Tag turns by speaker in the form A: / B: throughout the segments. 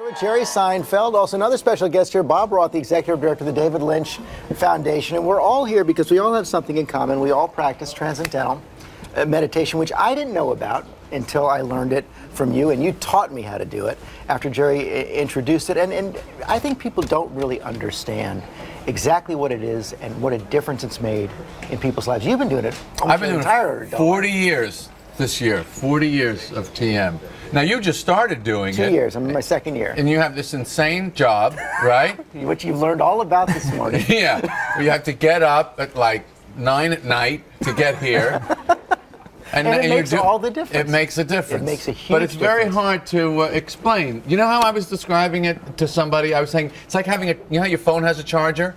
A: with Jerry Seinfeld, also another special guest here, Bob Roth, the executive director of the David Lynch Foundation. And we're all here because we all have something in common. We all practice Transcendental meditation, which I didn't know about until I learned it from you, and you taught me how to do it after Jerry introduced it. And I think people don't really understand exactly what it is and what a difference it's made in people's lives. You've been doing it almost your entire adult
B: 40 years this year, 40 years of TM. Now, you just started doing it.
A: 2 years. I'm in my second year.
B: And you have this insane job, right?
A: Which you've learned all about this morning.
B: Yeah. You have to get up at like 9 at night to get here.
A: And it makes all the difference.
B: It makes a difference.
A: It makes a huge difference.
B: But it's very hard to explain. You know how I was describing it to somebody? I was saying, it's like having you know how your phone has a charger?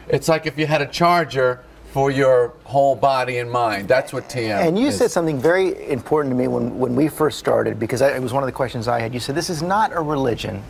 B: It's like if you had a charger for your whole body and mind. That's what TM is.
A: And you said something very important to me when we first started, because it was one of the questions I had. You said, this is not a religion.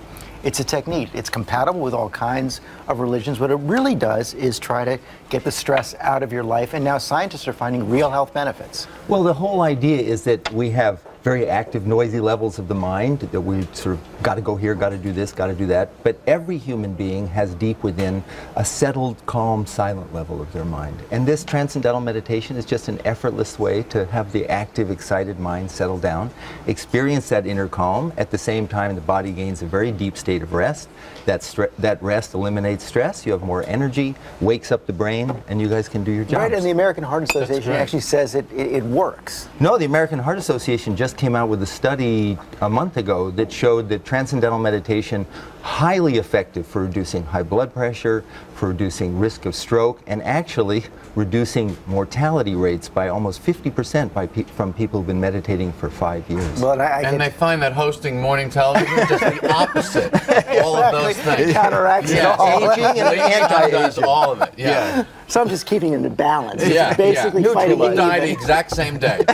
A: It's a technique. It's compatible with all kinds of religions. What it really does is try to get the stress out of your life, and now scientists are finding real health benefits.
C: Well, the whole idea is that we have very active, noisy levels of the mind, that we sort of got to go here, got to do this, got to do that. But every human being has deep within a settled, calm, silent level of their mind. And this transcendental meditation is just an effortless way to have the active, excited mind settle down, experience that inner calm. At the same time, the body gains a very deep state of rest. That rest eliminates stress. You have more energy, wakes up the brain, and you guys can do your jobs.
A: Right, and the American Heart Association actually says it works.
C: No, the American Heart Association just came out with a study a month ago that showed that transcendental meditation highly effective for reducing high blood pressure, for reducing risk of stroke, and actually reducing mortality rates by almost 50% from people who've been meditating for 5 years.
A: Well,
B: and they find that hosting morning television is just the opposite. All of those things.
A: It counteracts it all.
C: Aging and anti-aging.
B: All of it. Yeah.
A: So I'm just keeping it in balance.
B: Yeah.
A: Basically fighting
B: You died the exact same day.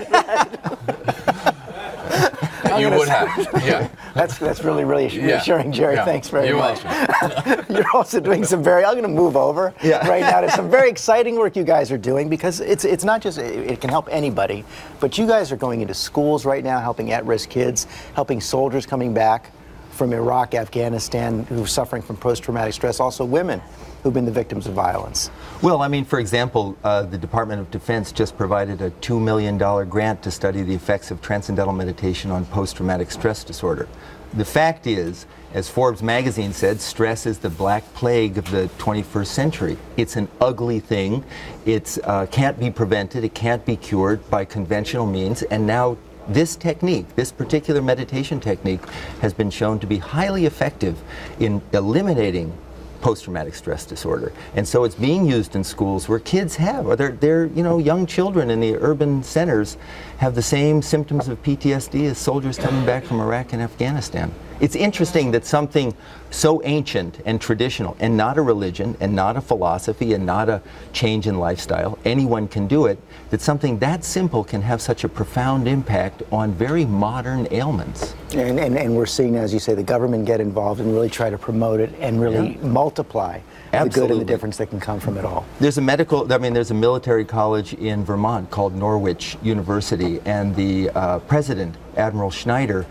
B: You would have. Yeah.
A: That's really reassuring, Jerry.
B: Yeah.
A: Thanks very much.
B: Welcome.
A: You're also doing some I'm going to move over right now to some very exciting work you guys are doing, because it's not just, it can help anybody, but you guys are going into schools right now, helping at-risk kids, helping soldiers coming back from Iraq, Afghanistan, who are suffering from post-traumatic stress, also women who've been the victims of violence.
C: Well, I mean, for example, the Department of Defense just provided a $2 million grant to study the effects of transcendental meditation on post-traumatic stress disorder. The fact is, as Forbes magazine said, stress is the black plague of the 21st century. It's an ugly thing. It can't be prevented. It can't be cured by conventional means. And now this technique, this particular meditation technique, has been shown to be highly effective in eliminating post-traumatic stress disorder. And so it's being used in schools where kids have, or they're young children in the urban centers have the same symptoms of PTSD as soldiers coming back from Iraq and Afghanistan. It's interesting that something so ancient and traditional, and not a religion, and not a philosophy, and not a change in lifestyle, anyone can do it, that something that simple can have such a profound impact on very modern ailments.
A: And we're seeing, as you say, the government get involved and really try to promote it and really multiply the good and the difference that can come from it all.
C: There's a military college in Vermont called Norwich University, and the president, Admiral Schneider,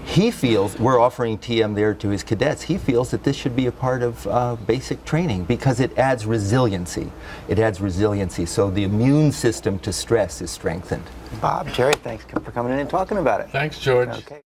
C: he feels, we're offering TM there to his cadets, he feels that this should be a part of basic training because it adds resiliency. It adds resiliency, so the immune system to stress is strengthened.
A: Bob, Jerry, thanks for coming in and talking about it.
B: Thanks, George.
A: Okay.